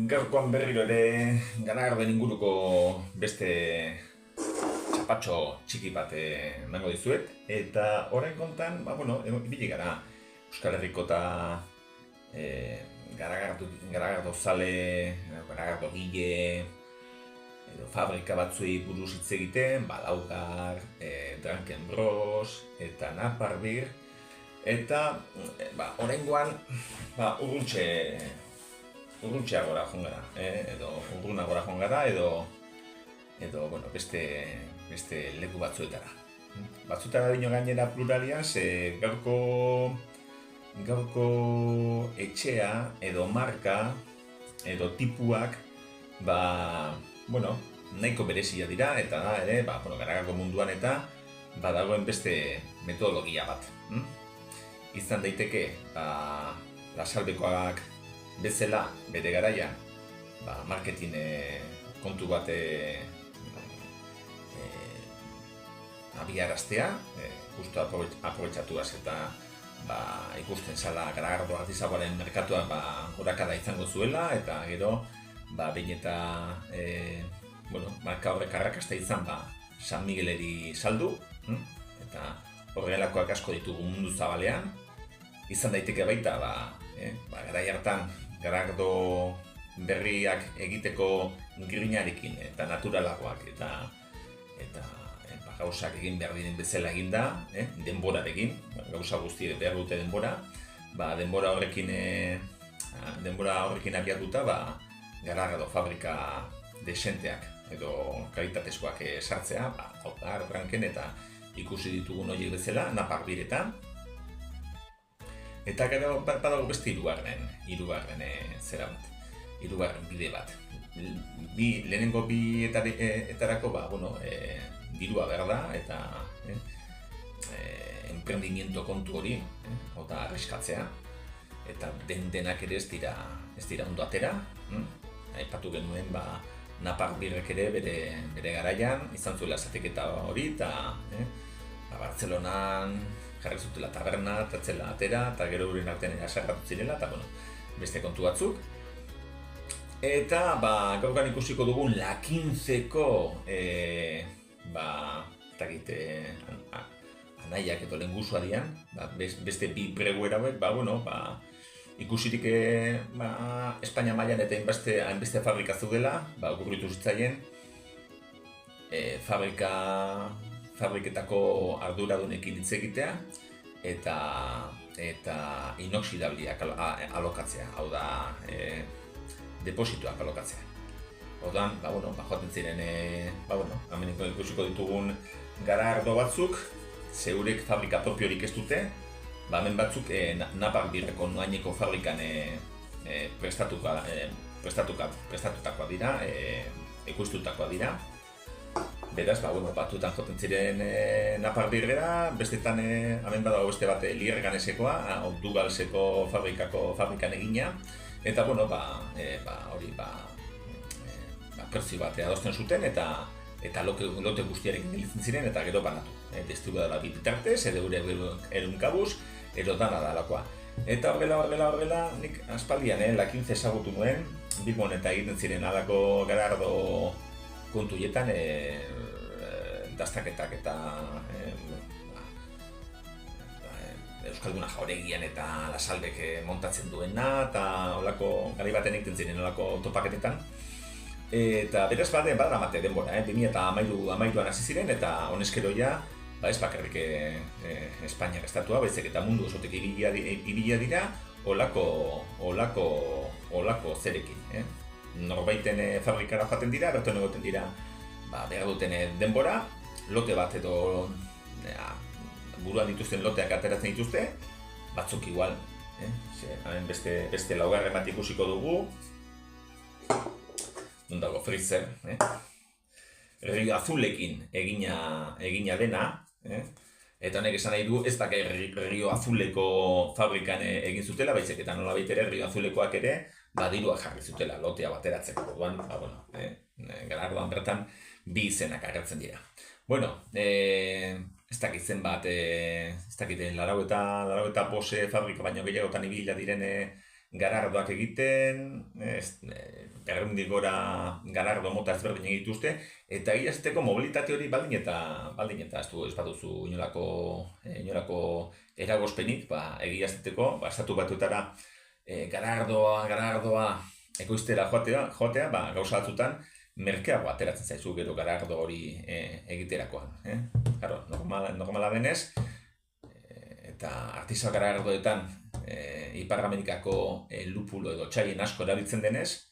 Gaurkoan berriro ere Garagardoen inguruko beste txapatxo txiki bat emango dizuet. Eta orain kontan, ibili gara Euskal Herriko eta Garagardo zale, Garagardo gile, edo fabrika batzuei buruz hitz egiten, Laugar, Drunken Bros, eta Naparbir. Eta oraingoan urruntxeagora joan gara, edo urrunagora joan gara, edo beste leku batzuetara. Batzutara dino gainera pluralian, ze gaurko etxea edo marka edo tipuak nahiko berezia dira, eta da ere, Garagardo munduan eta dagoen beste metodologia bat. Izan daiteke, Lasalbekoak bezala bere garaian marketing kontu bat abiaraztea, justu aprobetxatuaz eta ikusten zala Garagardo artisagoaren merkatuan gorakada izango zuela, eta gero behin eta marka horrek arrakasta izan San Migueleri saldu, eta horrelakoak asko ditugu mundu zabalean. Izan daiteke baita, garai hartan Garagardo berriak egiteko grinarekin eta naturalagoak eta gauzak egin behar diren bezala eginda, denborarekin, gauza guzti behar dute denbora, denbora horrekin abiatuta Garagardo fabrika desenteak edo kalitatezkoak sartzea, Laugar, Drunken eta ikusi ditugun horiek bezala, Naparbiretan. Eta gero badago beste hirugarren bide bat. Lehenengo bi etarako dirua behar da, eta emprendimiento kontu hori, eta arreskatzea, eta denak ere ez dira ondo atera. Aipatu genuen Naparbirrek ere bere garaian izan zuela zatiketa hori, eta Bartzelonan jarri zutela taberna, eta zela atera, eta gero uren artean sarratu zirela, eta beste kontu batzuk. Eta gaurkan ikusiko dugun La 15ko anaiak edo lehengusua dian, beste bi preguera hauek, ikusirik Espainia mailan eta hainbeste fabrika zeudela, okurritu zitzaien fabriketako arduradunekin hitz egitea eta inoxidabliak alokatzea, hau da, depositoak alokatzea. Orduan, joaten ziren, hemen ikusiko ditugun Garagardo batzuk, zeurek fabrika propiorik ez dute, hemen batzuk Naparbirreko noaineko fabrikan prestatutakoa dira, ekoiztutakoa dira. Beraz, batzuetan joten ziren Naparbirrera, bestetan hemen badago beste bat Lierganesekoa, Dugalseko fabrikan egina, eta hori prezio bat adosten zuten eta lote guztiarekin gelditzen ziren eta gero banatu. Distribuidora bi bitartez, edo erunkabuz, edo dana dalakoa. Eta horrela, nik aspaldian La 15 ezagutu nuen, Bilbon eta egiten ziren alako Garagardo kontuietan, dastaketak eta Euskalduna Jauregian eta Lasalbek montatzen duena, eta olako garai baten egiten ziren olako topaketetan. Eta beraz badamate denbora, 2013an hasi ziren, eta honezkero ez bakarrik Espainiak estatua, baizik eta mundu osotik ibilia dira olako zerekin. Norbaiten fabrikara joaten dira, berton egoten dira behar duten denbora, lote bat edo buruan dituzten loteak ateratzen dituzte, batzuk igual, hemen beste laugarren bat ikusiko dugu, non dago Freezer, Rio Azulekin egina dena, eta honek esan nahi du ez bakarrik Rio Azuleko fabrikan egin zutela, baizik eta nolabait ere Rio Azulekoak ere dirua jarri zutela lotea bateratzeko. Orduan, Garagardoan bertan bi izenak agertzen dira. Ez dakit zenbat, ez dakit 85 fabrika baino gehiagotan ibila diren garardoak egiten, berrundik gora garardo mota ezberdin egituzte, eta egia esateko mobilitate hori baldin eta ez baduzu inolako eragozpenik, egia esateko, estatu batuetara garardoa ekoiztera joatea, gauza batzutan, merkeago ateratzen zaizu gero garardo hori egiterakoan. Claro, normala denez, eta artisau garardoetan Ipar Amerikako lupulo edo txaien asko erabiltzen denez,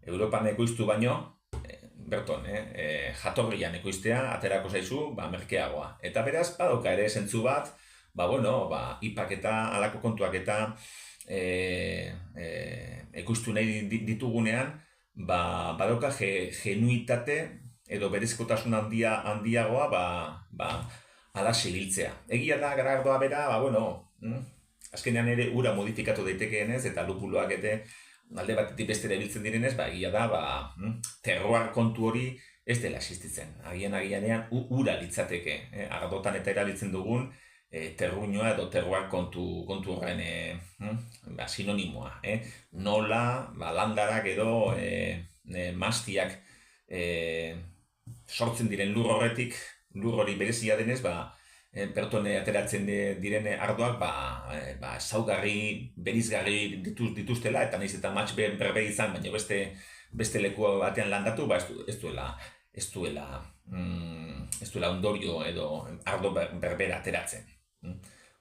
Europan ekoiztu baino, berton, jatorrian ekoiztea aterako zaizu merkeagoa. Eta beraz, badoka ere zentzu bat, ipak eta halako kontuak eta ekoiztu nahi ditugunean, badoka genuitate edo berezkotasun handiagoa alaxe hiltzea. Egia da, garardoa bera, azkenean ere ura modifikatu daitekeenez eta lupuloak eta alde batetik bestera ibiltzen direnez, egia da, terroar kontu hori ez dela existitzen. Agianean ura litzateke, ardotan eta erabiltzen dugun terruñoa edo terroar kontu horren sinonimoa. Nola, landarak edo mastiak sortzen diren lur horretik, lur hori berezia denez, pertone ateratzen diren ardoak ezaugarri, berizgarri dituztela, eta nahiz eta matx berberi izan, baina beste leku batean landatu, ez duela ondorio edo ardo berbera ateratzen.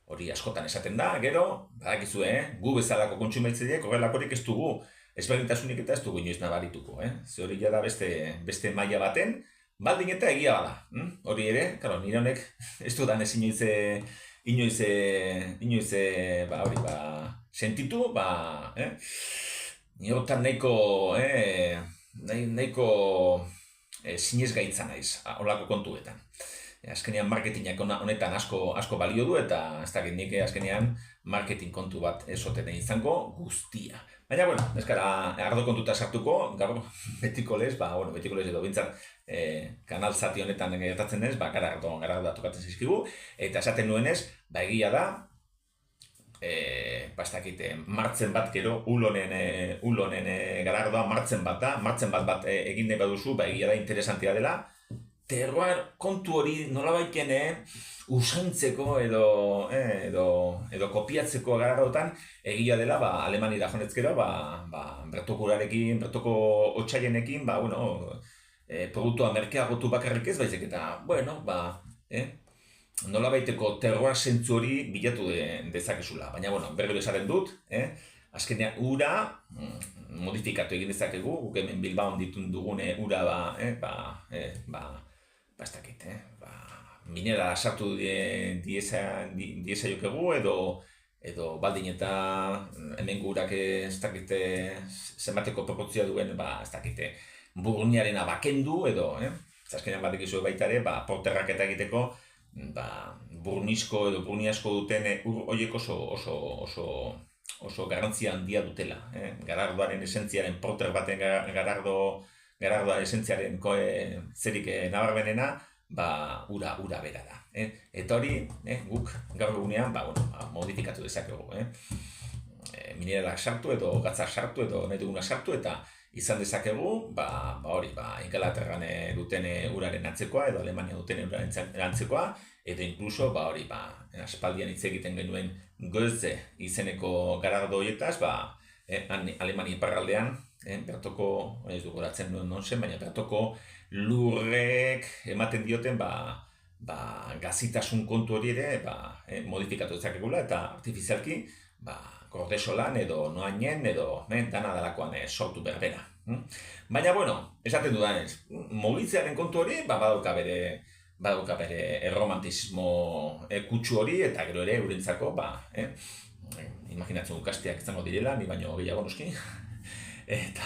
Hori askotan esaten da, gero, badakizue, gu bezalako kontsumitzaileek horrelakorik ez dugu, ezberdintasunik eta ez dugu inoiz nabarituko. Ze hori da beste maila baten, baldin eta egia bada. Hori ere, nire honek ez dudan ez inoiz sentitu, nire hotan nahiko sinesgaitza naiz, holako kontuetan. Azkenean marketingak honetan asko balio du eta ez dakit nik azkenean marketing kontu bat esoten izango guztia. Baina, ez gara ardo kontuta sartuko, gaur betiko lez edo bintzat kanal zati honetan gertatzen denez, garardoa tokatzen zaizkigu, eta esaten nuenez, egia da, ez dakit, martzen bat gero, ulonen garardoa martzen bat egin nahi baduzu, egia da interesantia dela, terroar kontu hori nolabaiten usaintzeko edo kopiatzeko garardotan egia dela Alemanira jonetzkero bertoko urarekin, bertoko otsailenekin produktua merkeagotu bakarrik ez baizik eta nolabaiteko terroar zentzu hori bilatu dezakezula. Baina berriro esaten dut, azkenean ura modifikatu egin dezakegu, guk hemen Bilbaon ditun dugune ura ez dakit, minera sartu diezaiokegu edo baldin eta hemen gurak ez dakite zenbateko proportzioa duen, ez dakite, burniarena bakendu edo, azkenean batekizu baita ere, porterrak eta egiteko, burnisko edo burniasko duten horiek oso garrantzia handia dutela. Garardoaren esentziaren porter baten garardoa esentziaren zerik nabarmenena, ura bera da. Eta hori, guk gaur egunean, modifikatu dezakegu. Mineralak sartu edo gatzak sartu edo nahi duguna sartu eta izan dezakegu, Ingalaterran duten uraren antzekoa edo Alemania duten uraren antzekoa, edo inkluso, aspaldian hitz egiten genuen Goethe izeneko garardo horietaz, Alemania iparraldean, bertoko, ez du goratzen nuen nonsen, baina bertoko lurrek ematen dioten gazitasun kontu hori ere modifikatu dezakegula eta artifizialki gordesolan edo noainen edo dana dalakoan sortu berbera. Baina, esaten dudanez, mugitzearen kontu hori badauka bere erromantizismo kutsu hori eta gero ere eurentzako imaginatzen ukasteak izango direla, ni baino gehiago noski. Eta,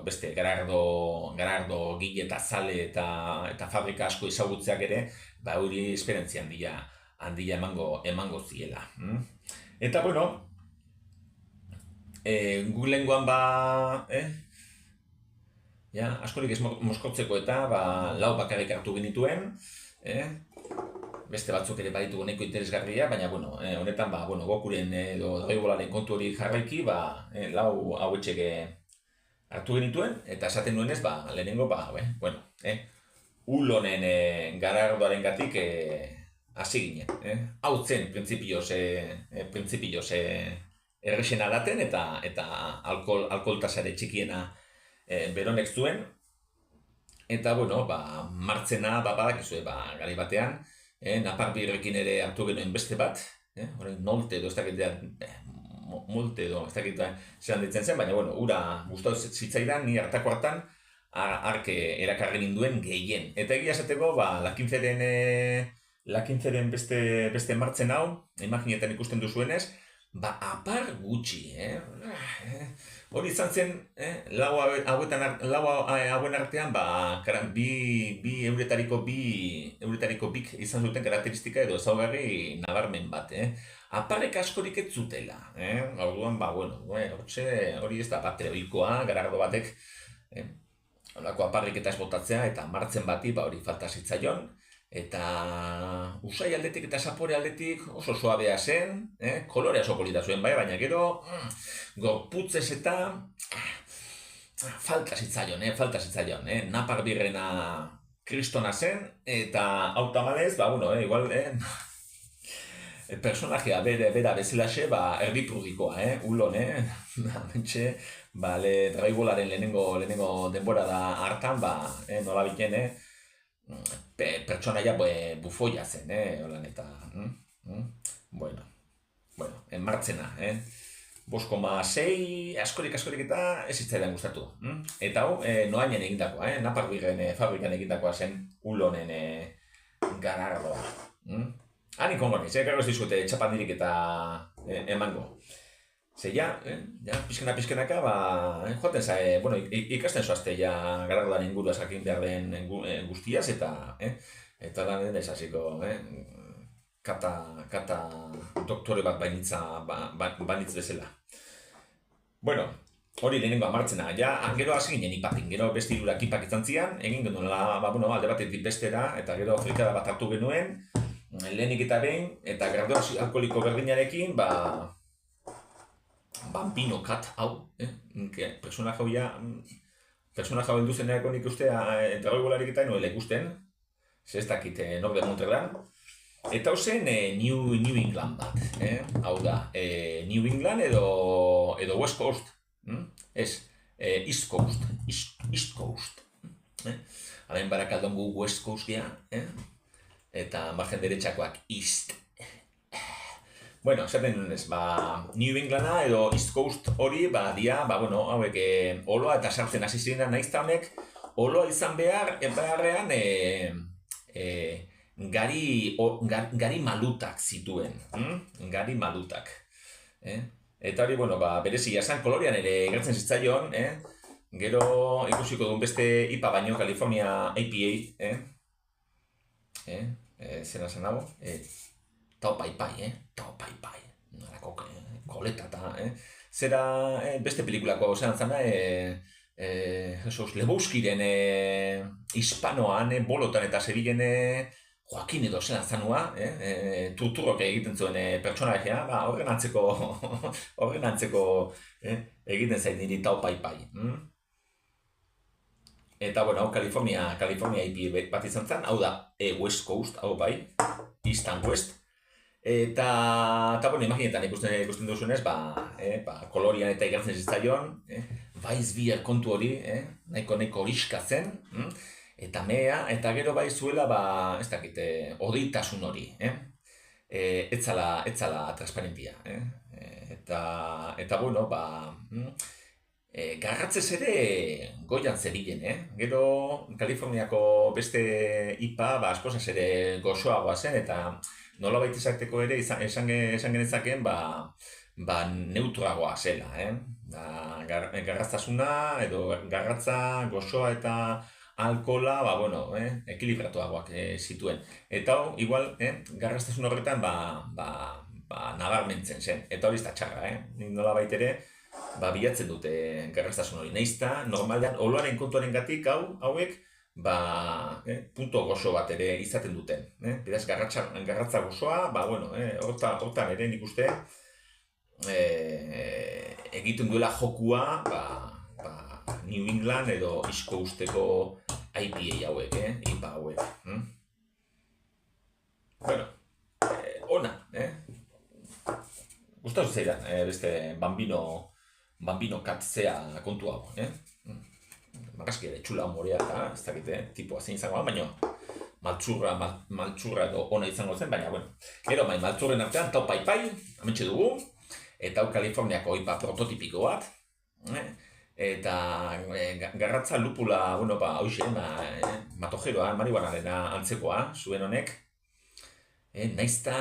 beste garardo gile eta zale eta fabrika asko ezagutzeak ere, hori esperientzia handia emango ziela. Eta, Googlengoan askorik ez mozkotzeko eta lau bakarrik hartu genituen, beste batzuk ere baditugu nahiko interesgarria, baina, bueno, honetan, ba, bueno, Gokuren edo Dragon kontu hori jarraiki, ba, lau hauetxek hartu genituen, eta esaten nuenez, ba, lehenengo, ba, bueno, Ulonen garardoaren gatik hasi ginen. Hau zen, printzipioz errexena daten, eta alkoholtasare txikiena beronek zuen. Eta, bueno, ba, martzena, badakizue, gari batean, Naparbirrekin ere hartu genuen beste bat, orain nolte edo ez dakitean, molte edo ez dakitean zelan ditzen zen, baina, bueno, ura gustatu zitzaidan, ni hartako hartan, ark erakarri ninduen gehien. Eta egia esateko, ba, lakintzeren beste martzen hau, imaginetan ikusten duzuenez, ba, apar gutxi, hori izan zen, lau hauen artean, ba, bi euretariko bik izan zuten karakteristika edo ezaugarri nabarmen bat, Aparek askorik ez zutela, orduan, ba, bueno, hori ez da bat ohikoa, garardo batek, holako aparrik eta ez botatzea, eta martzen bati, ba, hori falta zitzaion, eta usai aldetik eta sapore aldetik oso suabea zen, kolore oso polita zuen bai, baina gero gorputzez eta falta zitzaion, Naparbirrena kristona zen, eta hautamalez, ba, bueno, igual, personajea bera bezalaxe, ba, erdipurdikoa, Ulon, mentxe, ba, Draigolaren lehenengo denbora da hartan, ba, nola biten, pertsonaia bufoia zen, holan eta, bueno, enmartzena, 5,6, askorik eta ez zitzaidan gustatu. Eta hau, noainen egindakoa, Naparbirren fabrikan egindakoa zen Ulonen garardoa. Hanik ongo niz, gero ez dizute txapandirik eta emango. Ze ja, pizkenaka, ba, joaten zae, bueno, ikasten zoazte ja garardoan ingurua jakin behar den guztiaz, eta lan ez hasiko, kata doktore bat banitz bezala. Bueno, hori lehenengo martzena, ja, gero hasi ginen ipapin, gero beste hirurak ipak izan zian, egin genuela, ba, bueno, alde batetik bestera, eta gero frikada bat hartu genuen, lehenik eta behin, eta gradu alkoholiko berdinarekin, ba, Bambino Kat hau, personaje hau heldu zenerako nik ustea Draigolarik eta noela ikusten, ze ez dakit nor de Montreal, eta hau zen New England bat, hau da, New England edo West Coast, ez, East Coast, Alain Barakaldongu West Coast gea, eta margen derechakoak East. Bueno, esaten nunez, ba, New Englanda edo East Coast hori, ba, dia, ba, bueno, hauek oloa eta sartzen hasi ziren naizta honek, oloa izan beharrean gari malutak zituen, gari malutak. Eta hori, bueno, ba, berezia esan kolorean ere gertzen zitzaion, gero ikusiko duen beste IPA baino, California APA, zera zen hau, Tau pai, nolako koleta eta, zera beste pelikulako zelan zana, Lebowskiren hispanoan, bolotan eta zebilen Joaquin edo zelan zanua, turturok egiten zuen pertsonajea, ba, horren antzeko egiten zait niri Tau pai. Eta, bueno, hau California IP bat izan zen, hau da West Coast, hau bai, East and West. Eta, bueno, imaginetan ikusten duzunez, ba, kolorian eta igartzen zitzaion, Weissbier kontu hori, nahiko horiska zen, eta mea, eta gero bai zuela, ba, ez dakit, oditasun hori, etzala transparentia, eta, bueno, ba, garratzez ere goian zebilen, Gero, Kaliforniako beste IPA, ba, askozaz ere gozoagoa zen, eta nola baita esateko ere esan genezakeen, ba, neutroagoa zela, garraztasuna edo garratza, gozoa eta alkohola, ba, bueno, ekilibratuagoak zituen. Eta igual, garraztasun horretan, ba, nabarmentzen zen, eta hori ez da txarra, nola baita ere, ba, bilatzen dute garraztasun hori. Neizta, normalean, oloaren kontuaren gatik hauek, punto gozo bat ere izaten duten. Beraz, garratza gozoa, hortan ere nik uste egiten duela jokua, New England edo East Coasteko IPA hauek, IPA hauek. Bueno, ona, gustatu zeidan, beste bambino katzea kontu hau, Magaski ere txula morea eta ez dakite, tipua zein izango da, baina maltsurra edo ona izango zen, baina, bueno. Gero, maltsurren artean, tau pai, amentxe dugu, eta hau Kaliforniako IPA prototipiko bat, eta garratza lupula, hauxe, matojeroa, marihuanarena antzekoa, zuen honek, naizta,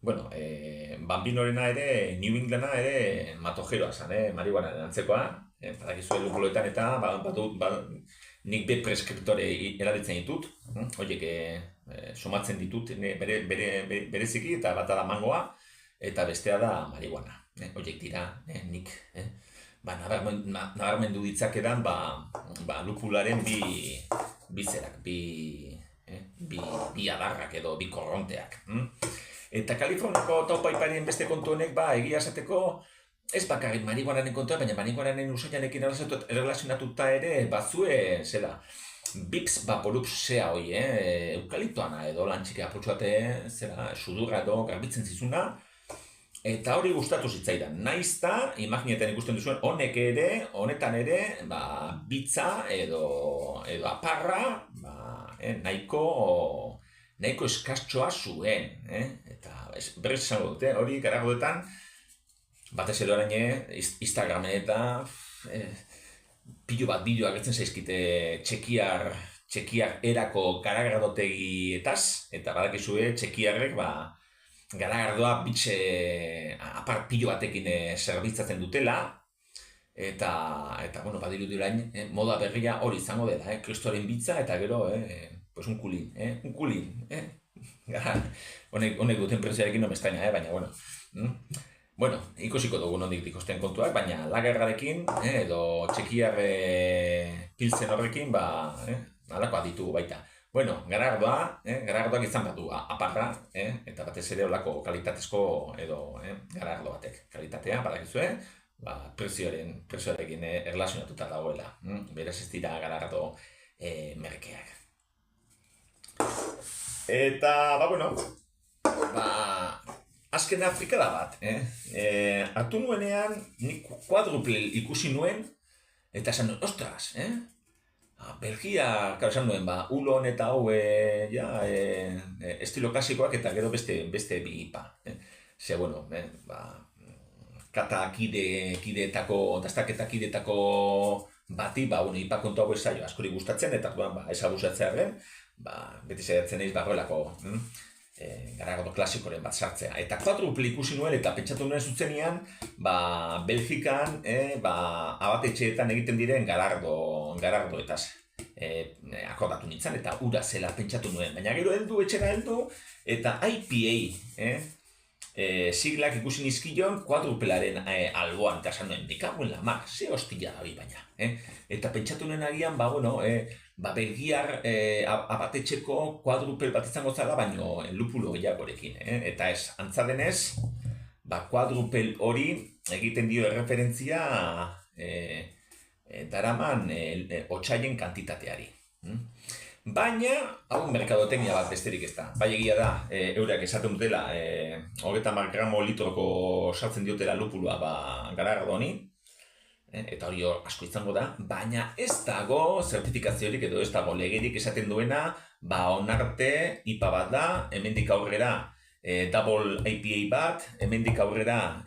Bambinorena ere, New Englanda ere matojeroa zan, marihuanaren antzekoa, badakizue lupuloetan eta nik be preskriptore erabiltzen ditut, horiek somatzen ditut bereziki eta bata da mangoa eta bestea da marihuana. Horiek dira nik nabarmendu ditzakedan lupularen bi zerak, bi adarrak edo bi korronteak. Eta Kaliforniako taupaiparien beste kontu honek, egia esateko, ez bakarrik marihuanaren kontua, baina marihuanaren usaianekin erlazionatuta ere, bazue, bips vaporups zea hoi, eukaliptoana edo lantxike apurtzuate, sudurra edo garbitzen zizuna, eta hori gustatu zitzaidan. Naizta, imaginetan ikusten duzuen, honetan ere, bitza edo aparra, nahiko eskastxoa zuen, eta berriz esango dute, hori garagoetan, batez edo araine, Instagramen eta pilo bat bideo agertzen zaizkite txekiar erako garagardotegietaz, eta badakizue txekiarrek garagardoa bitxe apar pilo batekin zerbitzatzen dutela, eta badiru dirain, moda berria hori izango dela, kristoren bitza, eta gero, un kulin, honek duten presioarekin no me extraña, baina, bueno, ikusiko dugu nondik dikosten kontuak, baina lagerrarekin, edo txekiar pilzen horrekin, alakoa ditugu baita. Bueno, garardoak izan bat du aparra, eta batez ere olako kalitatezko edo garardo batek kalitatea, badakizue, presioarekin erlazionatuta dagoela. Beraz ez dira garardo merkeak. Eta, azken Afrikada bat, hartu nuenean, nik kuadruple ikusi nuen, eta esan nuen, ostras, Belgia, esan nuen, ulon eta hau, estilo klasikoak eta gero beste bi IPA. Ze, kata kideetako, dastaketa kideetako bati, IPA kontu hau esaio askori gustatzen, eta ez abusatzearen, beti zaitzen eiz barroelako, garagardo klasikoren bat sartzea. Eta kuadruple ikusi nuen eta pentsatu nuen zuzenean, Belgikan, abatetxeetan egiten diren garardoetaz akordatu nintzen eta ura zela pentsatu nuen. Baina gero etxera heldu, eta IPA, siglak ikusi nizkion kuadruplaren alboan, eta esan nuen, dikaguen lamar, ze hostia da baina. Eta pentsatu nuen agian, Belgiar abatetxeko kuadrupel bat izango zara, baino lupulo gehiagorekin. Eta ez, antza denez, kuadrupel hori egiten dio erreferentzia daraman otsaien kantitateari. Baina, hau merkadoteknia bat besterik ez da. Bai egia da, eurak esaten dutela, 30 gramo litroko sartzen diotela lupulua garardo honi, eta hori asko izango da, baina ez dago zertifikaziorik edo ez dago legerik esaten duena, onarte IPA bat da, hemendik aurrera double IPA bat, hemendik aurrera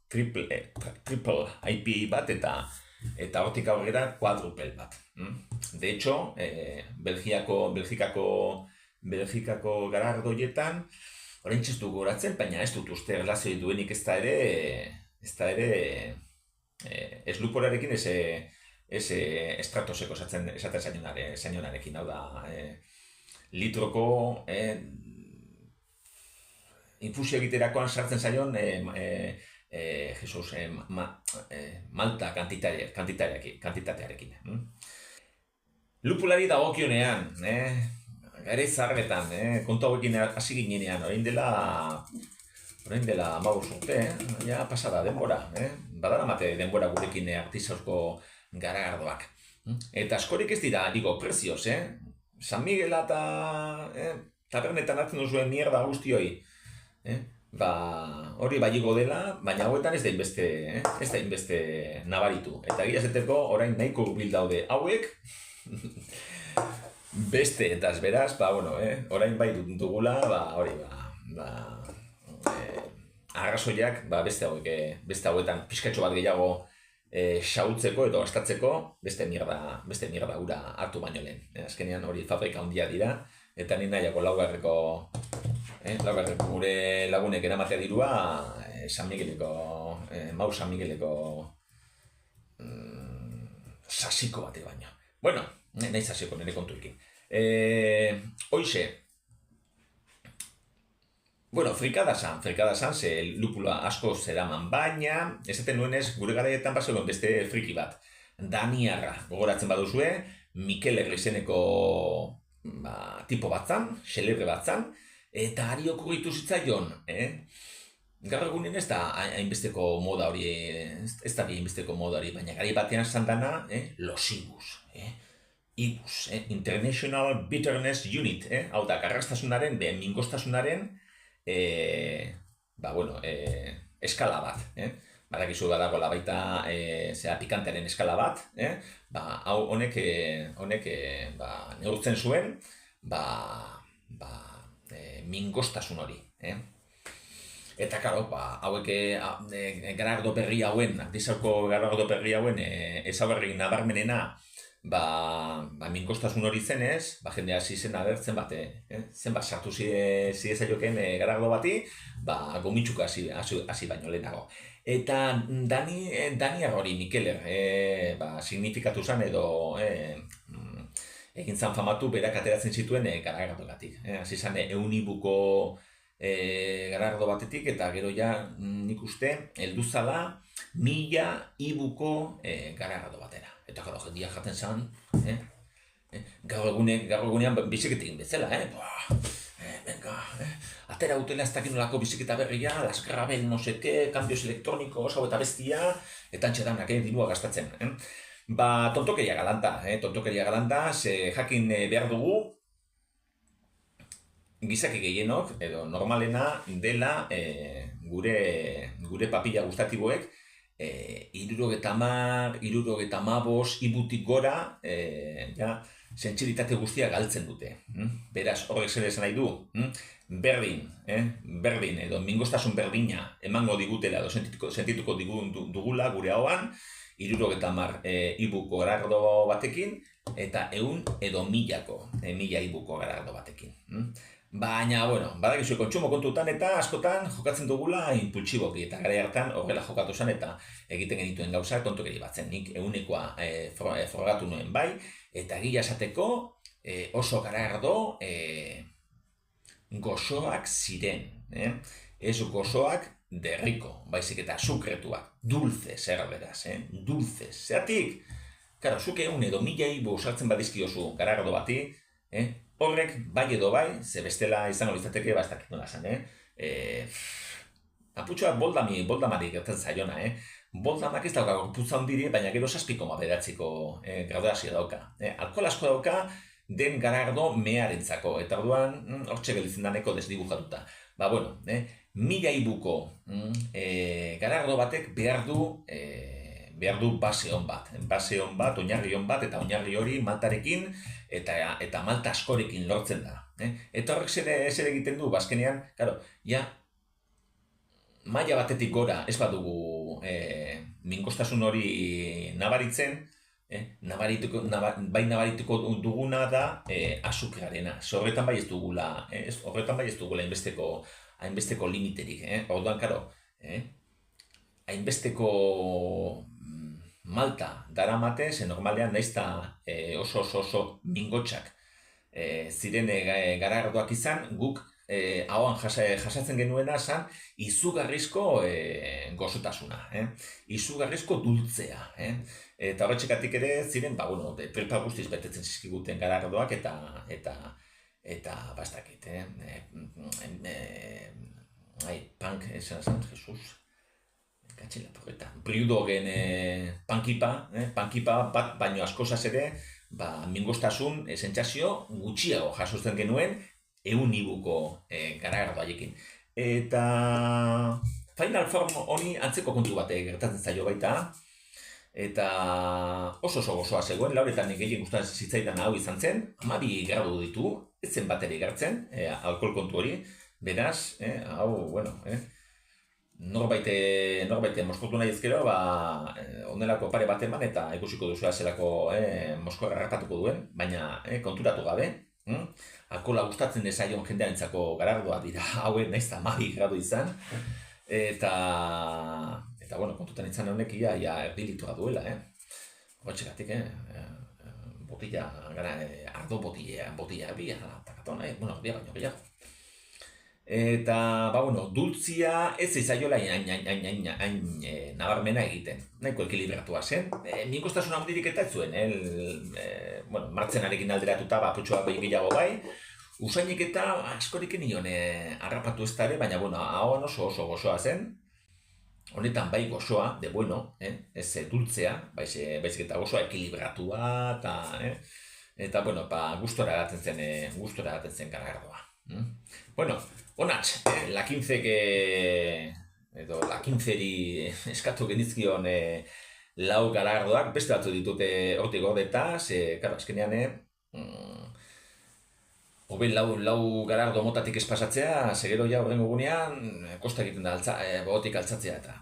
triple IPA bat eta hortik aurrera quadruple bat. De hecho, Belgikako garardoietan, orain txestu goratzen, baina ez dut uste erlazioi duenik ez da ere ez lupolarekin ez estratoseko esaten zainonarekin, hau da, litroko infusio egiterakoan sartzen zaion malta kantitatearekin. Lupulari dagokionean, gare zaharretan, kontu hauekin hasi ginenean, orain dela 15 urte, ja pasada denbora, badara mate denbora gurekin artisausko garagardoak. Eta askorik ez dira, digo, prezioz, San Miguela eta tabernetan hartzen duzuen mierda guztioi, ba, hori baigo dela, baina hauetan ez da inbeste nabaritu. Eta gira zeteko, orain nahiko hurbil daude hauek, beste eta beraz, ba, bueno, orain bai dugula, ba, hori, arrazoiak, ba, beste hauetan pixkatxo bat gehiago xautzeko edo gastatzeko beste mierda ura hartu baino lehen. Azkenean hori fabrika handia dira, eta ni nahiako laugarreko gure lagunek eramatea dirua San Migueleko, Mau San Migueleko sasiko bate baino. Bueno, nahi sasiko nire kontuekin. Hoxe, bueno, frikada san, ze lupula asko zeraman, baina, esaten nuenez, gure garaietan bazegoen beste friki bat. Daniarra, gogoratzen baduzue, Mikel izeneko tipo bat zan, xelebre bat zan, eta ari okurritu zitzaion, Gaur egunen ez da hainbesteko moda hori, baina gari batean zan dana, Los Ibus, Ibus, International Bitterness Unit, hau da, garrastasunaren, mingostasunaren, eskala bat, badakizu badagoela baita pikantearen eskala bat, hau honek neurtzen zuen, mingostasun hori, Eta, karo, hauek garardo berri hauen, artisauko garardo berri hauen ezaugarri nabarmenena, mingostasun hori zenez, jende hasi zen agertzen zenbat sartu zidezaioken garardo bati, gomitxuka hasi baino lehenago. Eta Daniar hori Mikeler signifikatu zen edo egin zan famatu berak ateratzen zituen garagardogatik. Hasi zen eunibuko garardo batetik, eta gero ja nik uste heldu zala 1000 ibuko garardo batera. Eta gero jendia jaten zan, gaur egunean biziketekin bezala, venga, atera utela ez dakin nolako biziketa berria, Las Gravel, no seke, cambios elektrónicos, hau eta bestia, eta antxedanak dirua gastatzen. Tontokeria galanta, ze jakin behar dugu, gizaki gehienok, edo normalena dela gure papilla gustatiboek 70, 75 ibutik gora sentsibilitate guztia galtzen dute. Beraz, horrek zer esan nahi du, berdin edo mingostasun berdina emango digutela edo sentituko dugula gure hauan, 70 ibuko garardo batekin eta 100 edo 1000 ibuko garardo batekin. Baina, badakizu kontsumo kontutan eta askotan jokatzen dugula impultsiboki, eta gara hartan horrela jokatu zen eta egiten genituen gauzak tontukeri batzen. Nik egunekoa frogatu nuen bai, eta gila esateko oso garagardo gozoak ziren. Ez gozoak derriko, baizik eta sukretuak, dulce zer beraz, dulce. Zeratik, zuk 100 edo 1000 ibu sartzen badizkiozu garagardo bati, horrek bai edo bai, ze bestela izango izateke, ez dakit nola zen, aputxoak boldamari gertatzen zaiona, Boldamak ez dauka gorputza handiri, baina gero 7,9 graduazio dauka. Alkohol asko dauka den garagardo meharentzako, eta orduan hortxe gelditzen daneko desdibujatuta. 1000 ibuko garagardo batek behar du base hon bat, oinarri hon bat, eta oinarri hori maltarekin eta malta askorekin lortzen da. Eta horrek zer egiten du, azkenean, maila batetik gora ez badugu mingostasun hori nabaritzen, bai nabarituko duguna da azukrarena. Horretan bai ez dugula hainbesteko limiterik. Orduan, hainbesteko malta daramate, ze normalean naizta oso mingotxak ziren garagardoak izan, guk ahoan jasatzen genuena zan izugarrizko gozotasuna, izugarrizko dultzea. Eta horretxekatik ere ziren, tripa guztiz betetzen zizkiguten garardoak eta bastakit, punk, esan zen, Jesus, katxela porreta, Brewdogen pankipa bat, baino askozaz ere, mingostasun, sentsazio gutxiago jasotzen genuen, 100 ibuko garagardo haiekin. Eta Final Form honi antzeko kontu bat gertatzen zaio baita, eta oso gozoa zegoen, lauretan gehien gustatzen zitzaidan hau izan zen, 12 gradu ditu, ez zen bat ere igartzen, alkohol kontu hori, beraz, hau, norbaite moskotu nahi ezkero, onelako pare bat eman eta ikusiko duzua zelako moskoa garrapatuko duen, baina konturatu gabe, alkohola gustatzen desaion jendearentzako garardoa dira hauen naiz 12 gradu izan, eta kontutan izan honek ia erdi litroa duela, horretxegatik, botilla, ardo botilla bi, takatona, erdia baino gehiago. Eta, dultzia ez izaiola hain nabarmena egiten, nahiko ekilibratua zen. Minkostasuna handirik eta ez zuen, martzenarekin alderatuta, putxoak gehiago bai, usainik eta askorik nion harrapatu ez da ere, baina ahoan oso gozoa zen. Honetan bai gozoa, ez dultzea, baizik eta gozoa ekilibratua, eta gustora agatzen zen garagardoa. Onatx, la 15eri eskatu genizkion lau garagardoak, beste batzu ditute hortik gordeta, azkenean, hobe lau garagardo motatik ez pasatzea, segero ja horrengo gunean, kosta egiten da bogotik altzatzea eta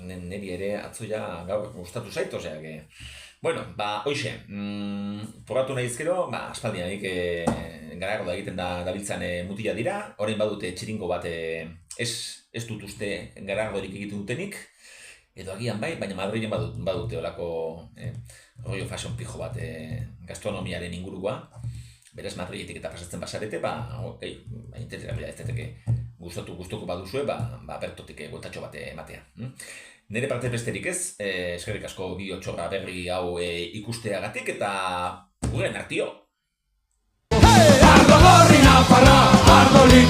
niri ere atzoia gaur gustatu zait, oseak. Hoxe, probatu nahi izkero, aspaldianik garagardoa egiten dabiltzan mutila dira, orain badute txiringo bat ez dut uste garagardorik egiten dutenik, edo agian bai, baina Madrilen badute olako rollo fashion pijo bat gastronomiaren ingurukoa. Beraz, Madriletik eta pasatzen basarete, interesgarria ez deteke gustuko baduzue, bertotik bueltatxo bat ematea. Nire parte besterik ez, eskerrik asko bideo txorra berri hau ikusteagatik eta hurren artio! Ardo gorri nafarra, ardo li